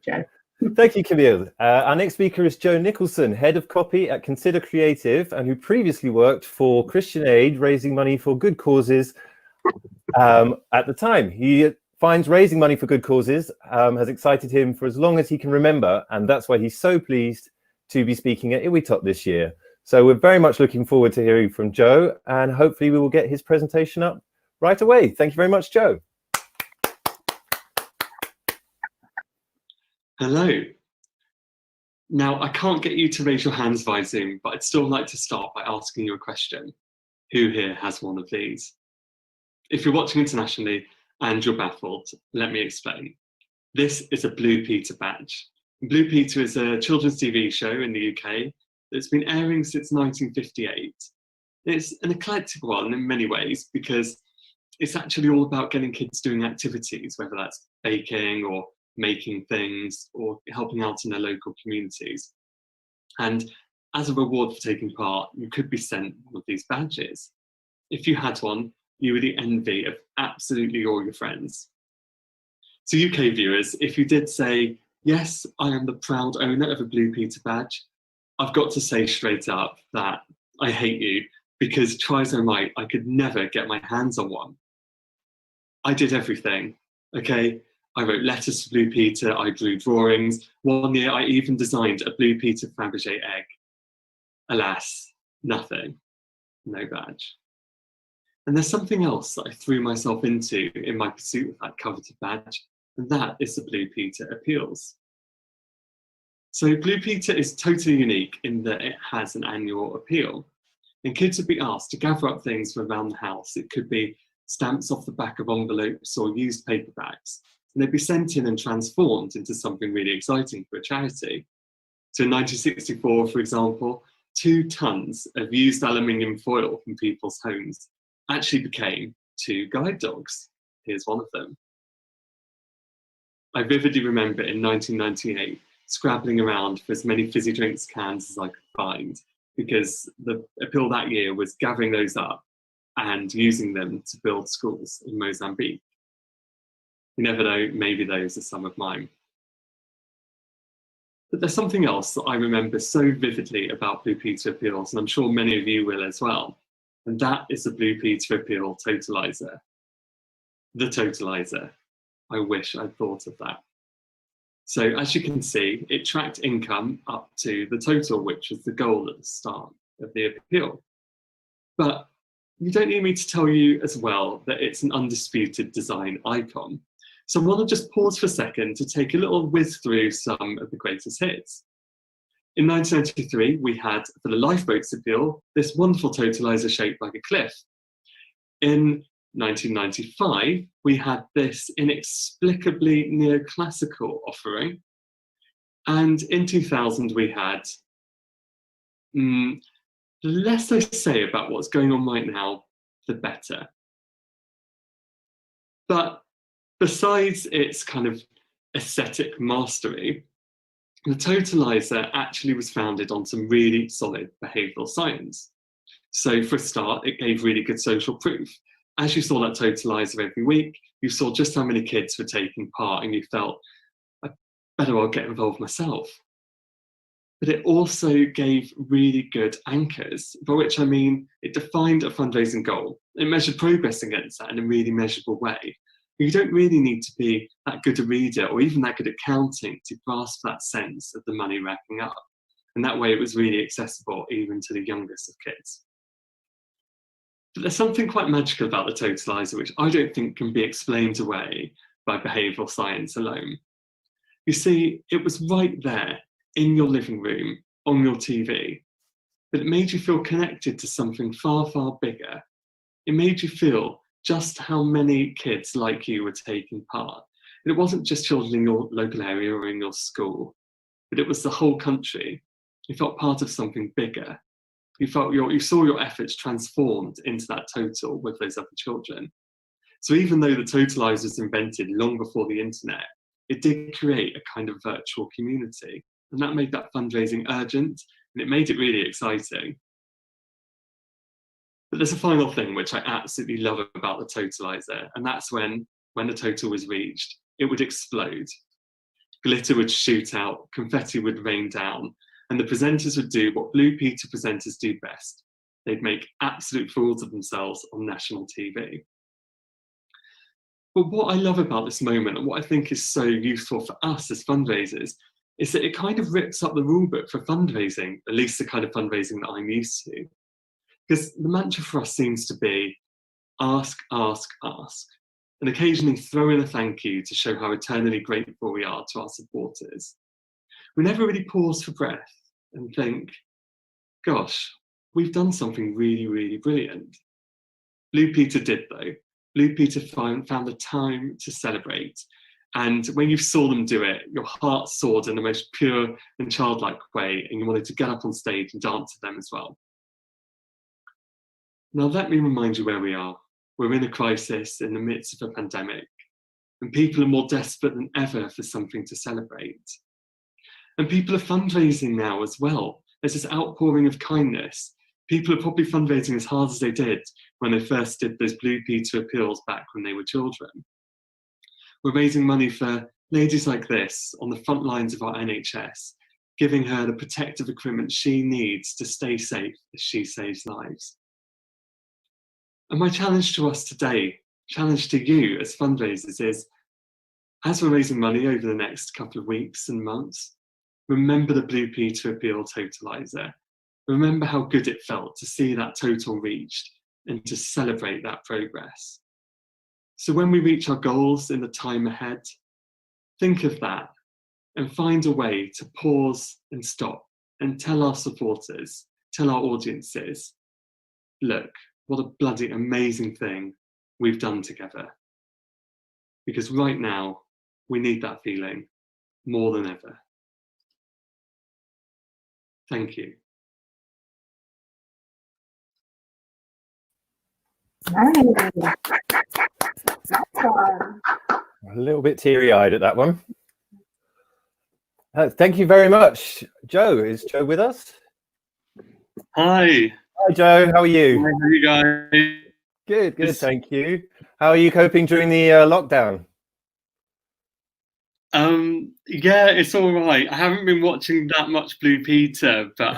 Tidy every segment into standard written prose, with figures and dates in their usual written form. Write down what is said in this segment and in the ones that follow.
Joe. Thank you, Camille. Our next speaker is Joe Nicholson, Head of Copy at Consider Creative, and who previously worked for Christian Aid, raising money for good causes at the time. He finds raising money for good causes has excited him for as long as he can remember, and that's why he's so pleased to be speaking at IWITOP this year. So we're very much looking forward to hearing from Joe, and hopefully we will get his presentation up right away. Thank you very much, Joe. Hello. Now, I can't get you to raise your hands via Zoom, but I'd still like to start by asking you a question. Who here has one of these? If you're watching internationally and you're baffled, let me explain. This is a Blue Peter badge. Blue Peter is a children's TV show in the UK that's been airing since 1958. It's an eclectic one in many ways because it's actually all about getting kids doing activities, whether that's baking or making things or helping out in their local communities. And as a reward for taking part, you could be sent one of these badges. If you had one, you were the envy of absolutely all your friends. So UK viewers, if you did say, yes, I am the proud owner of a Blue Peter badge, I've got to say straight up that I hate you, because try as I might, I could never get my hands on one. I did everything, okay? I wrote letters to Blue Peter, I drew drawings. One year I even designed a Blue Peter Fabergé egg. Alas, nothing, no badge. And there's something else that I threw myself into in my pursuit of that coveted badge, and that is the Blue Peter Appeals. So Blue Peter is totally unique in that it has an annual appeal. And kids would be asked to gather up things from around the house. It could be stamps off the back of envelopes or used paper bags. And they'd be sent in and transformed into something really exciting for a charity. So in 1964, for example, 2 tons of used aluminium foil from people's homes actually became 2 guide dogs. Here's one of them. I vividly remember in 1998 scrabbling around for as many fizzy drinks cans as I could find, because the appeal that year was gathering those up and using them to build schools in Mozambique. You never know, maybe those are some of mine. But there's something else that I remember so vividly about Blue Peter Appeals, and I'm sure many of you will as well, and that is the Blue Peter Appeal Totalizer. The Totalizer. I wish I'd thought of that. So as you can see, it tracked income up to the total, which was the goal at the start of the appeal. But you don't need me to tell you as well that it's an undisputed design icon. So I want to just pause for a second to take a little whiz through some of the greatest hits. In 1993, we had, for the lifeboats appeal, this wonderful totalizer shaped like a cliff. In 1995, we had this inexplicably neoclassical offering. And in 2000, we had, the less I say about what's going on right now, the better. But besides its kind of aesthetic mastery, the Totalizer actually was founded on some really solid behavioural science. So for a start, it gave really good social proof. As you saw that Totalizer every week, you saw just how many kids were taking part, and you felt, I better well get involved myself. But it also gave really good anchors, by which I mean it defined a fundraising goal. It measured progress against that in a really measurable way. You don't really need to be that good a reader or even that good at counting to grasp that sense of the money racking up. And that way it was really accessible even to the youngest of kids. But there's something quite magical about the Totalizer which I don't think can be explained away by behavioural science alone. You see, it was right there in your living room, on your TV, but it made you feel connected to something far, far bigger. It made you feel just how many kids like you were taking part. And it wasn't just children in your local area or in your school, but it was the whole country. You felt part of something bigger. You saw your efforts transformed into that total with those other children. So even though the Totalizer was invented long before the internet, it did create a kind of virtual community. And that made that fundraising urgent, and it made it really exciting. But there's a final thing which I absolutely love about the Totalizer, and that's when the total was reached, it would explode. glitter would shoot out, confetti would rain down, and the presenters would do what Blue Peter presenters do best. They'd make absolute fools of themselves on national TV. But what I love about this moment, and what I think is so useful for us as fundraisers, is that it kind of rips up the rule book for fundraising, at least the kind of fundraising that I'm used to. Because the mantra for us seems to be ask, ask, ask, and occasionally throw in a thank you to show how eternally grateful we are to our supporters. We never really pause for breath and think, gosh, we've done something really, really brilliant. Blue Peter did, though. Blue Peter found the time to celebrate. And when you saw them do it, your heart soared in the most pure and childlike way, and you wanted to get up on stage and dance to them as well. Now, let me remind you where we are. We're in a crisis in the midst of a pandemic, and people are more desperate than ever for something to celebrate. And people are fundraising now as well. There's this outpouring of kindness. People are probably fundraising as hard as they did when they first did those Blue Peter appeals back when they were children. We're raising money for ladies like this on the front lines of our NHS, giving her the protective equipment she needs to stay safe as she saves lives. And my challenge to us today, challenge to you as fundraisers is, as we're raising money over the next couple of weeks and months, remember the Blue Peter Appeal Totalizer. Remember how good it felt to see that total reached and to celebrate that progress. So when we reach our goals in the time ahead, think of that and find a way to pause and stop and tell our supporters, tell our audiences, look, what a bloody amazing thing we've done together. Because right now, we need that feeling more than ever. Thank you. A little bit teary-eyed at that one. Thank you very much. Joe, is Joe with us? Hi. Hi, Joe. How are you? How are you guys? Good, good. Thank you. How are you coping during the lockdown? Yeah, it's all right. I haven't been watching that much Blue Peter, but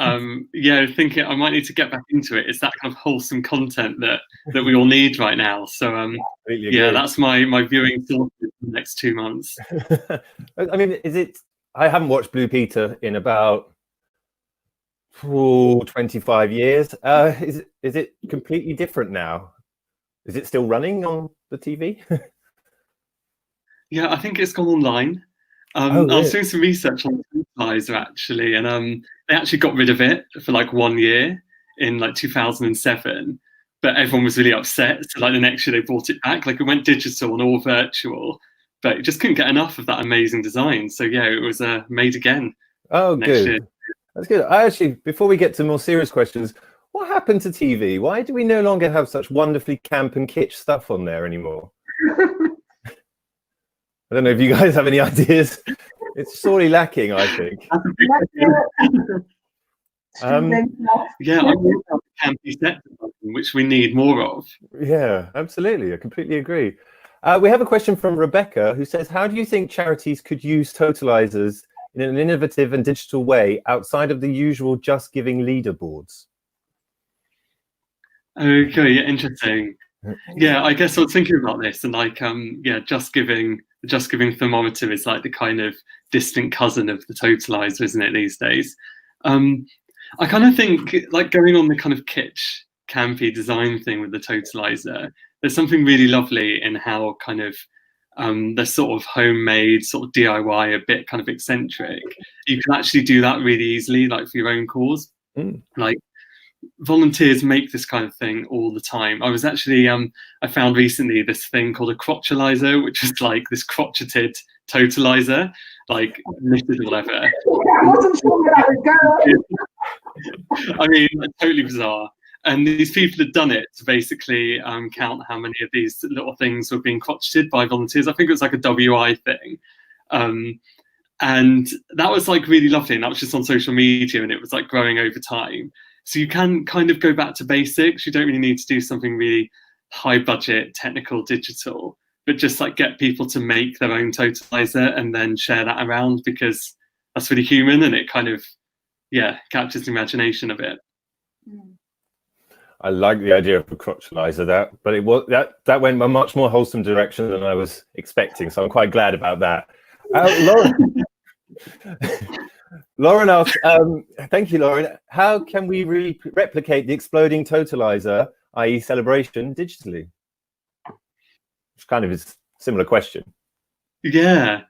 yeah, thinking I might need to get back into it. It's that kind of wholesome content that we all need right now. So yeah, that's my viewing for the next 2 months. I mean, I haven't watched Blue Peter in about 25 years. Is it completely different now? Is it still running on the TV? Yeah, I think it's gone online. Oh, really? I was doing some research on the Totalizer actually, and they actually got rid of it for like 1 year in like 2007. But everyone was really upset. So like the next year they brought it back. Like it went digital and all virtual, but it just couldn't get enough of that amazing design. So yeah, it was made again. Oh, next good. Year. That's good. I actually, before we get to more serious questions, what happened to TV? Why do we no longer have such wonderfully camp and kitsch stuff on there anymore? I don't know if you guys have any ideas. It's sorely lacking, I think. Yeah, I mean, campy set, which we need more of. Yeah, absolutely. I completely agree. We have a question from Rebecca who says, how do you think charities could use totalizers in an innovative and digital way outside of the usual Just Giving leaderboards? Okay, yeah, interesting. Yeah, I guess I was thinking about this, and like, yeah, Just Giving thermometer is like the kind of distant cousin of the Totalizer, isn't it, these days? I kind of think, like, going on the kind of kitsch, campy design thing with the Totalizer, there's something really lovely in how kind of they're sort of homemade, sort of DIY, a bit kind of eccentric. You can actually do that really easily, like for your own cause. Like, volunteers make this kind of thing all the time. I was actually, I found recently this thing called a crotchalizer, which is like this crotcheted totalizer, like knitted or whatever. I wasn't sure where that was going. I mean, totally bizarre. And these people had done it to basically count how many of these little things were being crotcheted by volunteers. I think it was like a WI thing. And that was like really lovely. And that was just on social media, and it was like growing over time. So you can kind of go back to basics. You don't really need to do something really high budget, technical, digital. but just like get people to make their own totalizer and then share that around, because that's really human and it kind of, yeah, captures the imagination of it. I like the idea of a crotchalizer, but it was that went a much more wholesome direction than I was expecting. So I'm quite glad about that. Lauren, Lauren asks, thank you, Lauren. How can we replicate the exploding totalizer, i.e., celebration, digitally? Which kind of is a similar question. Yeah.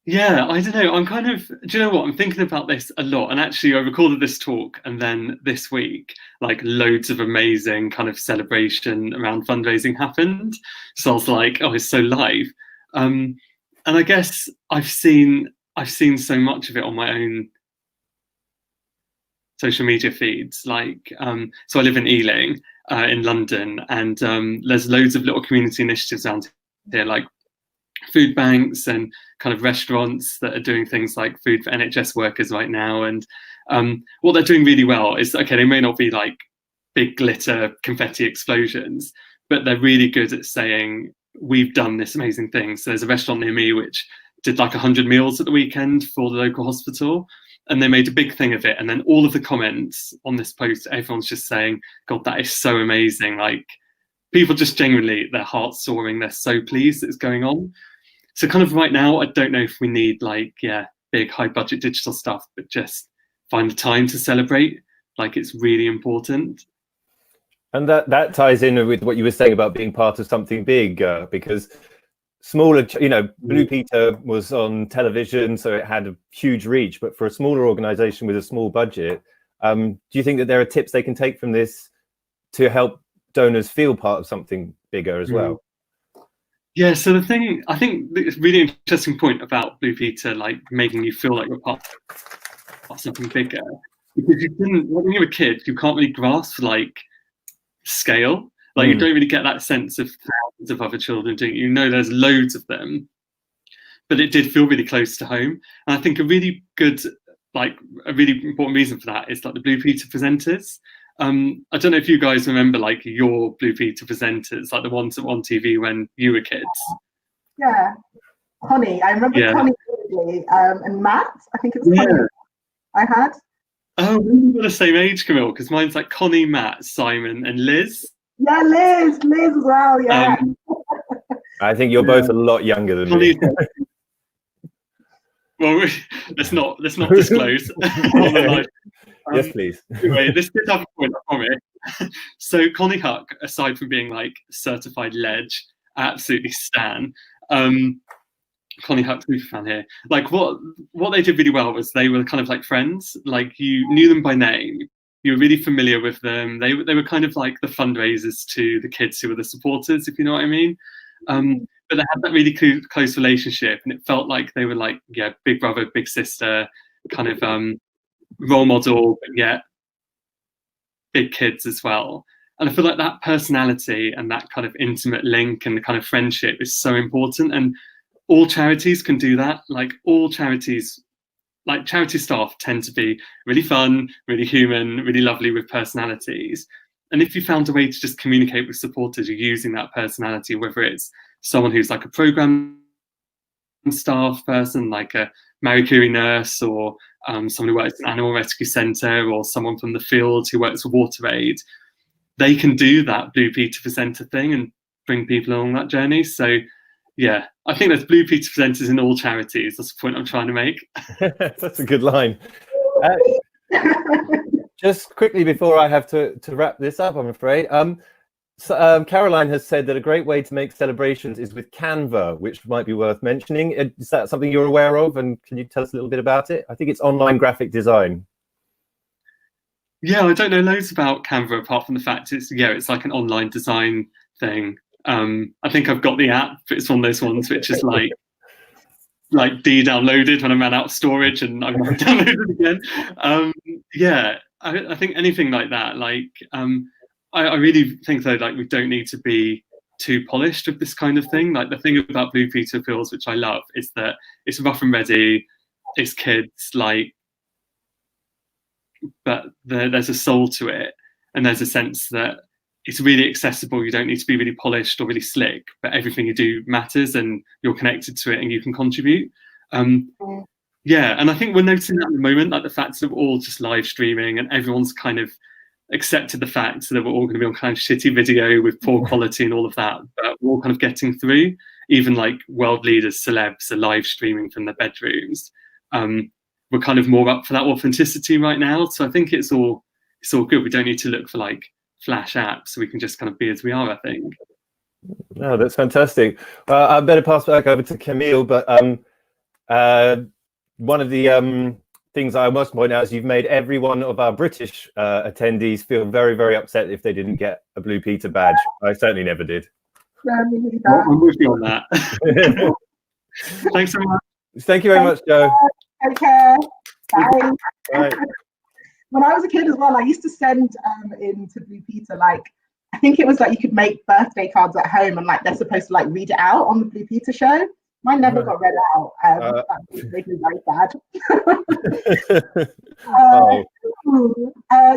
Yeah, I don't know. I'm kind of, do you know what? I'm thinking about this a lot. And actually, I recorded this talk, and then this week, like loads of amazing kind of celebration around fundraising happened. So I was like, oh, it's so live. And I guess I've seen so much of it on my own social media feeds. Like, so I live in Ealing, in London, and there's loads of little community initiatives around here, like food banks and kind of restaurants that are doing things like food for NHS workers right now. And what they're doing really well is, okay, they may not be like big glitter confetti explosions, but they're really good at saying, we've done this amazing thing. So there's a restaurant near me which did like 100 meals at the weekend for the local hospital, and they made a big thing of it. And then all of the comments on this post, everyone's just saying, God, that is so amazing. Like, people just genuinely, their hearts soaring, they're so pleased that it's going on. So kind of right now, I don't know if we need like, yeah, big high budget digital stuff, but just find the time to celebrate. Like, it's really important. And that ties in with what you were saying about being part of something big, because smaller, you know, Blue Peter was on television, so it had a huge reach, but for a smaller organization with a small budget, do you think that there are tips they can take from this to help donors feel part of something bigger as well? Yeah, so the thing, I think it's a really interesting point about Blue Peter, like making you feel like you're part of something bigger. Because you didn't, when you were a kid, you can't really grasp like scale. Like you don't really get that sense of thousands of other children doing it. You know, there's loads of them, but it did feel really close to home. And I think a really good, like a really important reason for that is like the Blue Peter presenters. I don't know if you guys remember like your Blue Peter presenters, like the ones that were on TV when you were kids. Yeah, Connie. I remember Connie vividly, and Matt. I think it was Connie. I had. Oh, we were the same age, Camille, because mine's like Connie, Matt, Simon, and Liz. Yeah, Liz as well. Yeah. I think you're both a lot younger than me. Well, let's not disclose. Yes, please. Anyway, this did have a point, I promise. So Connie Huck, aside from being like certified ledge, absolutely stan. Connie Huck, super fan here. Like what they did really well was they were kind of like friends. Like you knew them by name. You were really familiar with them. They were kind of like the fundraisers to the kids who were the supporters, if you know what I mean. But they had that really close relationship, and it felt like they were like, yeah, big brother, big sister, kind of role model, but yet big kids as well. And I feel like that personality and that kind of intimate link and the kind of friendship is so important. And all charities can do that. Like all charities, like charity staff tend to be really fun, really human, really lovely with personalities. And if you found a way to just communicate with supporters, you're using that personality, whether it's someone who's like a program staff person, like a Marie Curie nurse, or someone who works at an animal rescue centre, or someone from the field who works for Water Aid, they can do that Blue Peter presenter thing and bring people along that journey. So yeah, I think there's Blue Peter presenters in all charities. That's the point I'm trying to make. That's a good line. Just quickly before I have to wrap this up, I'm afraid. Caroline has said that a great way to make celebrations is with Canva, which might be worth mentioning. Is that something you're aware of? And can you tell us a little bit about it? I think it's online graphic design. Yeah, I don't know loads about Canva apart from the fact it's like an online design thing. I think I've got the app, but it's one of those ones which is like de-downloaded when I ran out of storage and I've downloaded it again. Yeah, I think anything like that. Like, I really think though, like we don't need to be too polished with this kind of thing. Like the thing about Blue Peter Appeals, which I love, is that it's rough and ready, it's kids, like, but there's a soul to it, and there's a sense that it's really accessible. You don't need to be really polished or really slick, but everything you do matters, and you're connected to it, and you can contribute. Yeah, and I think we're noticing that at the moment, like the fact that we're all just live streaming, and everyone's kind of accepted the fact that we're all going to be on kind of shitty video with poor quality and all of that, but we're all kind of getting through. Even like world leaders, celebs are live streaming from their bedrooms. We're kind of more up for that authenticity right now, so I think it's all good. We don't need to look for like flash apps. We can just kind of be as we are, I think. No, that's fantastic. I better pass back over to Camille, but one of the things I must point out is you've made every one of our British attendees feel very, very upset if they didn't get a Blue Peter badge. I certainly never did. I'm with you on that. Thanks so much. Thank you very much, Joe. Take care. Bye. Bye. When I was a kid as well, I used to send in to Blue Peter, like, I think it was like you could make birthday cards at home, and like they're supposed to like read it out on the Blue Peter show. Mine never got read out. That made me very sad.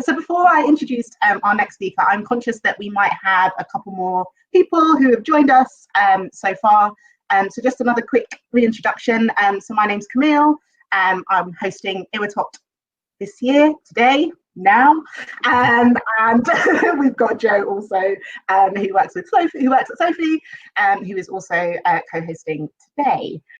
So before I introduce our next speaker, I'm conscious that we might have a couple more people who have joined us so far. So just another quick reintroduction. So my name's Camille. I'm hosting Iwatop this year, today, now, and we've got Joe also, who works with Sophie, who is also co-hosting today.